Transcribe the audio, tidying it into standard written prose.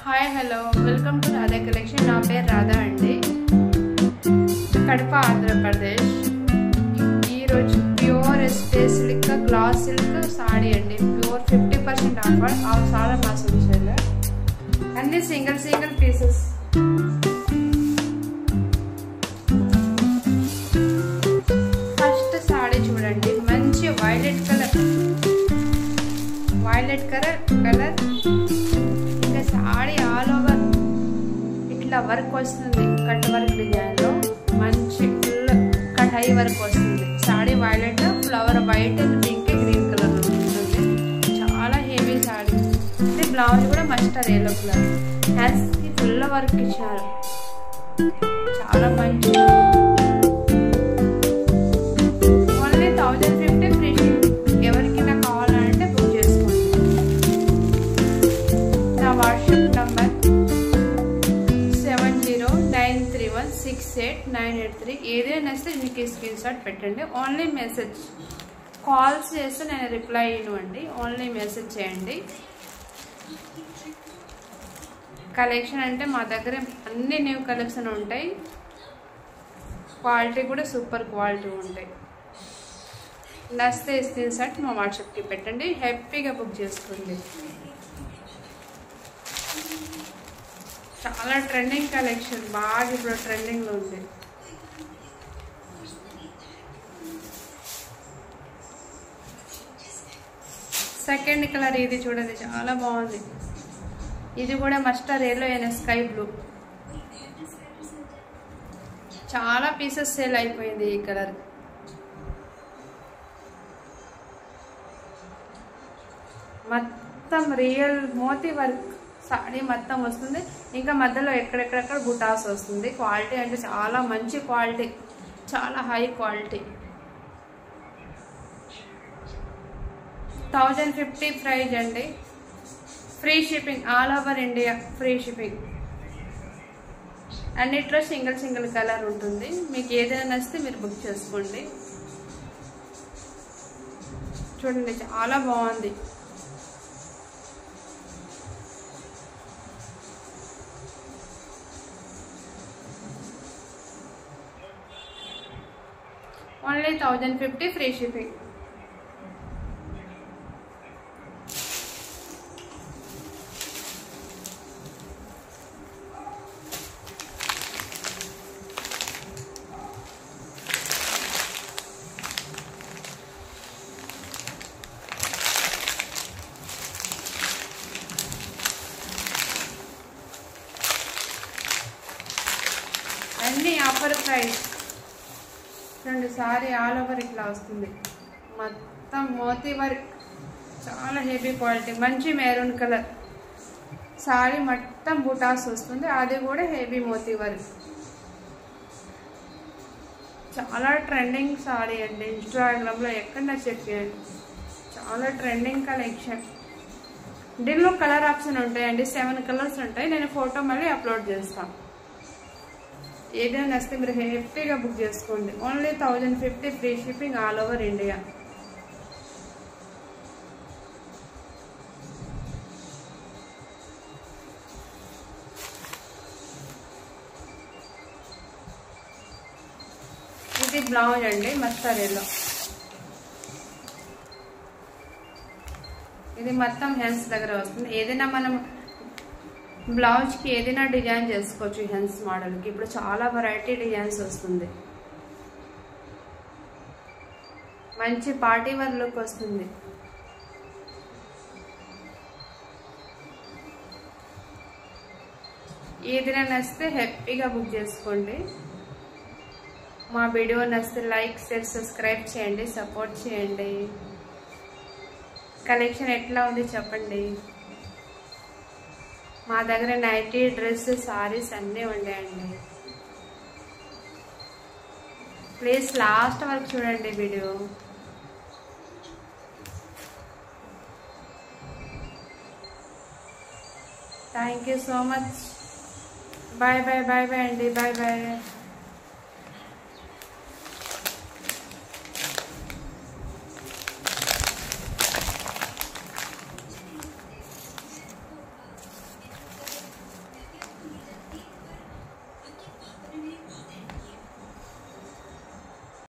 Hi hello welcome to Radha collection. నా పేరు రాధా అండి, కడప ఆంధ్రప్రదేశ్. ఈరోజు ప్యూర్ ఎస్టే సిల్క్ గ్లాస్ సిల్క్ సాడీ అండి. ప్యూర్ 50% ఆఫర్ చాలా మాసం విషయాలు అన్ని సింగిల్ పీసెస్. ఫస్ట్ సాడీ చూడండి, మంచి వైలెట్ కలర్ ఇంకా సాడీ ఆల్ ఓవర్ ఇట్లా వర్క్ వస్తుంది. కట్ వర్క్ డిజైన్ లో మంచి ఫుల్ కట్ హై వర్క్ వస్తుంది. Saree violet, flower white, pink, green colour లో ఉంటుంది. చాలా హెవీ సాడీ. ఇది బ్లౌజ్ కూడా మస్టర్డ్ ఎల్లో కలర్. హ్యాండ్స్ కి ఫుల్ వర్క్ ఇచ్చారు. చాలా మంచి. Only 1050 free shipping. ఎవరికైనా కావాలంటే బుక్ చేసుకోండి. నా వాట్సాప్ నంబర్ 7093168983. ఏదైనా నచ్చితే మీకు స్క్రీన్ షాట్ పెట్టండి. ఓన్లీ మెసేజ్, కాల్స్ చేస్తే నేను రిప్లై ఇవ్వండి. ఓన్లీ మెసేజ్ చేయండి. కలెక్షన్ అంటే మా దగ్గర అన్ని న్యూ కలెక్షన్ ఉంటాయి. క్వాలిటీ కూడా సూపర్ క్వాలిటీ ఉంటాయి. నచ్చితే స్క్రీన్ షాట్ మా వాట్సాప్కి పెట్టండి. హ్యాపీగా బుక్ చేసుకోండి. చాలా ట్రెండింగ్ కలెక్షన్, బాగా ఇప్పుడు ట్రెండింగ్లో ఉంది. సెకండ్ కలర్ ఇది చూడండి, చాలా బాగుంది. ఇది కూడా మస్టర్డ్ ఎల్లో అయిన స్కై బ్లూ. చాలా పీసెస్ సేల్ అయిపోయింది ఈ కలర్. మొత్తం రియల్ మోతీ వర్క్ సాడీ మొత్తం వస్తుంది. ఇంకా మధ్యలో ఎక్కడెక్కడెక్కడ బుటాస్ వస్తుంది. క్వాలిటీ అంటే చాలా మంచి క్వాలిటీ, చాలా హై క్వాలిటీ. 1050 ప్రైజ్ అండి. Free shipping, all over India free shipping. అన్నిట్లో సింగిల్ కలర్ ఉంటుంది. మీకు ఏదైనా నచ్చితే మీరు బుక్ చేసుకోండి. చూడండి, చాలా బాగుంది. Only 1050 free shipping. అన్ని ఆఫర్ ప్రైస్. రెండు సారీ ఆల్ ఓవర్ ఇట్లా వస్తుంది. మొత్తం మోతీ వర్క్, చాలా హెవీ క్వాలిటీ. మంచి మెరూన్ కలర్ సారీ మొత్తం బుటాస్ వస్తుంది. అది కూడా హెవీ మోతీ వర్క్. చాలా ట్రెండింగ్ సారీ అండి. ఇన్స్టాగ్రామ్లో ఎక్కడన్నా చెక్ చేయండి. చాలా ట్రెండింగ్ కలెక్షన్. దీనిలో కలర్ ఆప్షన్ ఉంటాయండి. 7 కలర్స్ ఉంటాయి. నేను ఫోటో మళ్ళీ అప్లోడ్ చేస్తాను. ఏదైనా నచ్చితే మీరు హ్యాపీగా బుక్ చేసుకోండి. Only 1050 free shipping, all over India. ఇది బ్లౌజ్ అండి, మస్టర్డ్ ఎల్లో. ఇది మొత్తం హ్యాండ్స్ దగ్గర వస్తుంది. ఏదైనా మనం బ్లౌజ్కి ఏదైనా డిజైన్ చేసుకోవచ్చు. హ్యాండ్స్ మోడల్కి ఇప్పుడు చాలా వెరైటీ డిజైన్స్ వస్తుంది. మంచి పార్టీ వేర్ లుక్ వస్తుంది. ఏదైనా నచ్చితే హ్యాపీగా బుక్ చేసుకోండి. మా వీడియో నచ్చితే లైక్, షేర్, సబ్స్క్రైబ్ చేయండి. సపోర్ట్ చేయండి. కలెక్షన్ ఎట్లా ఉంది చెప్పండి. మా దగ్గర నైటీ, డ్రెస్, సారీస్ అన్నీ ఉన్నాయండి. ప్లీజ్ లాస్ట్ వరకు చూడండి video. Thank you so much. Bye అండి. బాయ్.